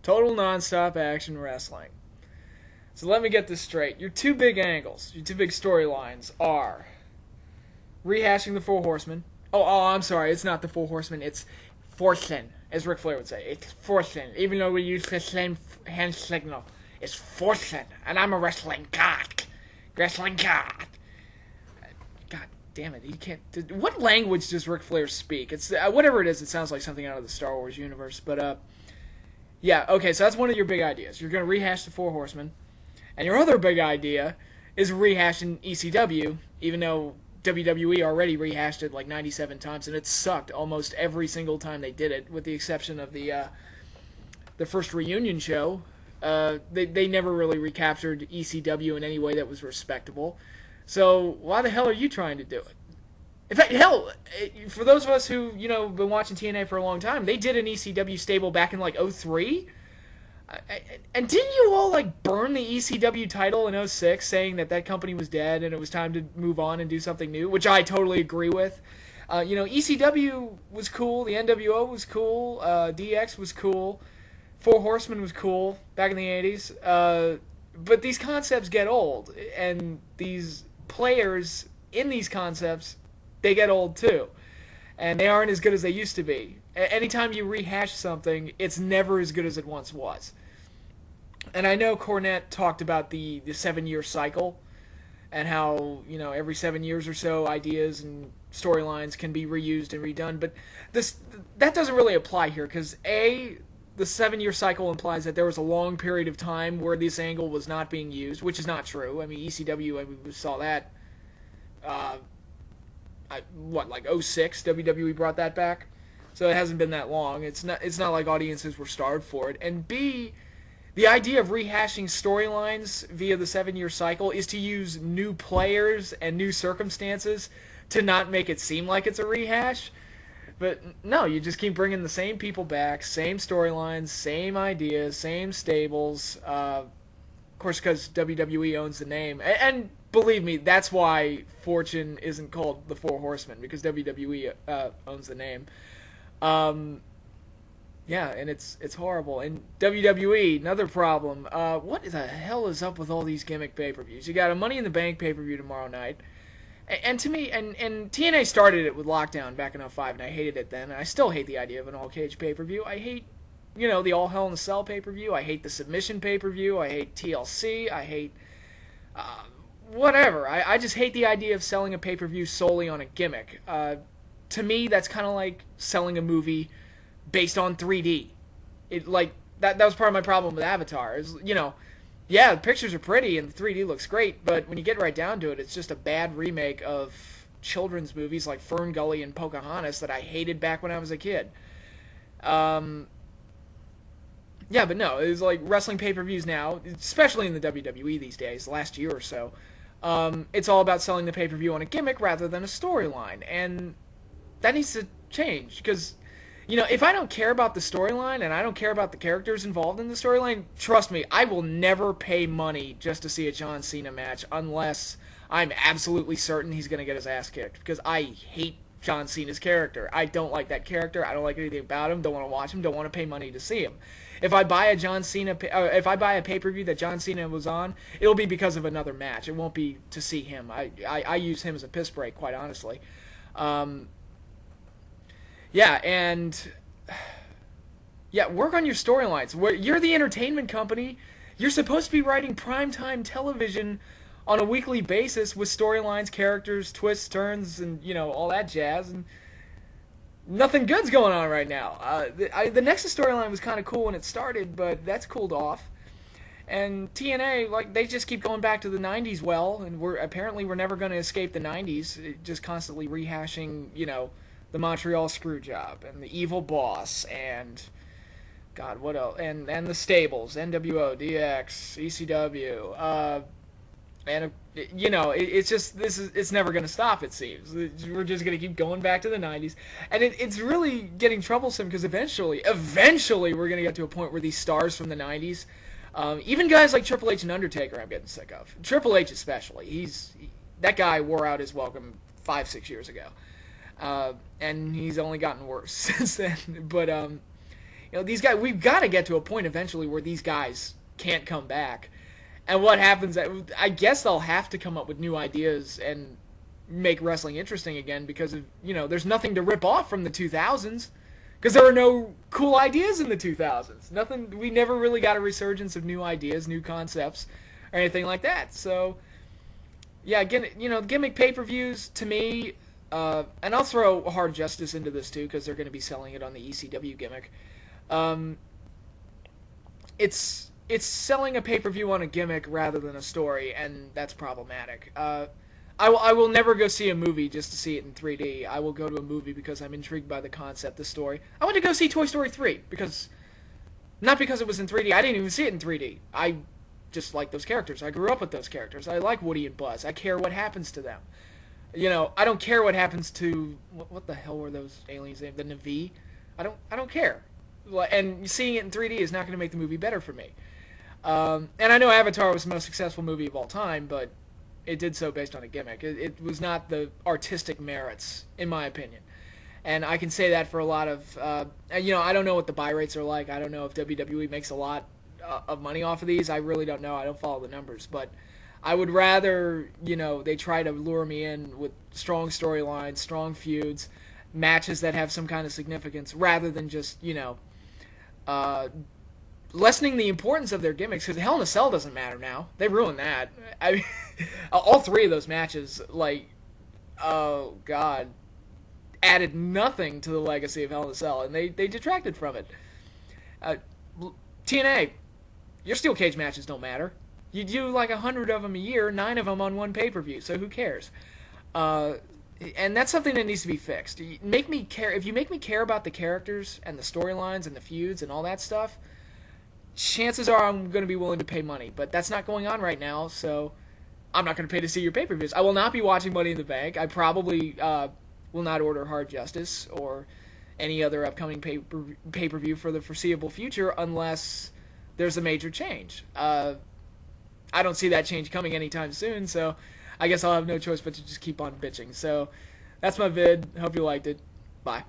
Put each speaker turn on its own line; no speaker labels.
Total non-stop action wrestling. So let me get this straight. Your two big angles, your two big storylines are rehashing the Four Horsemen. I'm sorry, it's not the Four Horsemen, it's Fortune, as Ric Flair would say. It's Fortune, even though we use the same hand signal. It's Fortune, and I'm a wrestling god. Wrestling god. God damn it, you can't... What language does Ric Flair speak? It's whatever it is, it sounds like something out of the Star Wars universe, but, yeah, okay, so that's one of your big ideas. You're going to rehash the Four Horsemen. And your other big idea is rehashing ECW, even though WWE already rehashed it like 97 times, and it sucked almost every single time they did it, with the exception of the first reunion show. They never really recaptured ECW in any way that was respectable. So why the hell are you trying to do it? In fact, hell, for those of us who, been watching TNA for a long time, they did an ECW stable back in like '03. And didn't you all like burn the ECW title in '06, saying that company was dead and it was time to move on and do something new, which I totally agree with. ECW was cool, the NWO was cool, DX was cool, Four Horsemen was cool back in the '80s. But these concepts get old, and these players in these concepts, they get old too. And they aren't as good as they used to be. Anytime you rehash something, it's never as good as it once was. And I know Cornette talked about the 7-year cycle, and how, every 7 years or so, ideas and storylines can be reused and redone. But that doesn't really apply here, because the 7-year cycle implies that there was a long period of time where this angle was not being used, which is not true. I mean, ECW, we saw that, like '06, WWE brought that back. So it hasn't been that long. It's not like audiences were starved for it. And B, the idea of rehashing storylines via the 7-year cycle is to use new players and new circumstances to not make it seem like it's a rehash. But no, you just keep bringing the same people back, same storylines, same ideas, same stables. Of course, because WWE owns the name. And believe me, that's why Fortune isn't called the Four Horsemen, because WWE owns the name. Yeah, and it's horrible. And WWE, another problem. What the hell is up with all these gimmick pay-per-views? You got a Money in the Bank pay-per-view tomorrow night. And to me, and TNA started it with Lockdown back in '05, and I hated it then. And I still hate the idea of an all-cage pay-per-view. I hate, the All Hell in a Cell pay-per-view. I hate the Submission pay-per-view. I hate TLC. I hate, whatever. I just hate the idea of selling a pay-per-view solely on a gimmick. To me, that's kind of like selling a movie based on 3D. That was part of my problem with Avatar. Is, yeah, the pictures are pretty and the 3D looks great, but when you get right down to it, it's just a bad remake of children's movies like Fern Gully and Pocahontas that I hated back when I was a kid. Yeah, but no, it's like wrestling pay-per-views now, especially in the WWE these days, last year or so, it's all about selling the pay-per-view on a gimmick rather than a storyline, and that needs to change, because, if I don't care about the storyline and I don't care about the characters involved in the storyline, trust me, I will never pay money just to see a John Cena match unless I'm absolutely certain he's going to get his ass kicked, because I hate John Cena's character. I don't like that character. I don't like anything about him. Don't want to watch him. Don't want to pay money to see him. If I buy a pay-per-view that John Cena was on, it'll be because of another match. It won't be to see him. I use him as a piss break, quite honestly. Yeah, and work on your storylines. You're the entertainment company. You're supposed to be writing primetime television on a weekly basis with storylines, characters, twists, turns, and all that jazz. And nothing good's going on right now. The Nexus storyline was kind of cool when it started, but that's cooled off. And TNA, they just keep going back to the '90s. And we're never going to escape the '90s. Just constantly rehashing, the Montreal Screwjob and the Evil Boss and God, what else? And the stables, NWO, DX, ECW, and it's never going to stop. It seems we're just going to keep going back to the '90s, and it's really getting troublesome because eventually we're going to get to a point where these stars from the '90s, even guys like Triple H and Undertaker, I'm getting sick of. Triple H especially, that guy wore out his welcome 5-6 years ago. And he's only gotten worse since then. But these guys, we've got to get to a point eventually where these guys can't come back. And what happens, I guess they'll have to come up with new ideas and make wrestling interesting again because, there's nothing to rip off from the 2000s. Because there were no cool ideas in the 2000s. Nothing. We never really got a resurgence of new ideas, new concepts, or anything like that. So, yeah, again, gimmick pay-per-views, to me, and I'll throw Hard Justice into this too, because they're going to be selling it on the ECW gimmick. It's selling a pay-per-view on a gimmick rather than a story, and that's problematic. I will never go see a movie just to see it in 3D. I will go to a movie because I'm intrigued by the concept, the story. I went to go see Toy Story 3 not because it was in 3D. I didn't even see it in 3D. I just like those characters. I grew up with those characters. I like Woody and Buzz. I care what happens to them. I don't care what happens to what the hell were those aliens named? The Na'vi? I don't care. And seeing it in 3D is not going to make the movie better for me. And I know Avatar was the most successful movie of all time, but it did so based on a gimmick. It was not the artistic merits, in my opinion. And I can say that for a lot of... I don't know what the buy rates are like. I don't know if WWE makes a lot of money off of these. I really don't know. I don't follow the numbers. But I would rather, they try to lure me in with strong storylines, strong feuds, matches that have some kind of significance, rather than just, lessening the importance of their gimmicks, because Hell in a Cell doesn't matter now. They ruined that. I mean, all three of those matches, oh god, added nothing to the legacy of Hell in a Cell, and they detracted from it. TNA, your steel cage matches don't matter. You do 100 of them a year, 9 of them on one pay-per-view, so who cares? And that's something that needs to be fixed. Make me care. If you make me care about the characters and the storylines and the feuds and all that stuff, chances are I'm going to be willing to pay money. But that's not going on right now, so I'm not going to pay to see your pay-per-views. I will not be watching Money in the Bank. I probably will not order Hard Justice or any other upcoming pay-per-view for the foreseeable future unless there's a major change. I don't see that change coming anytime soon, so I guess I'll have no choice but to just keep on bitching. So that's my vid. Hope you liked it. Bye.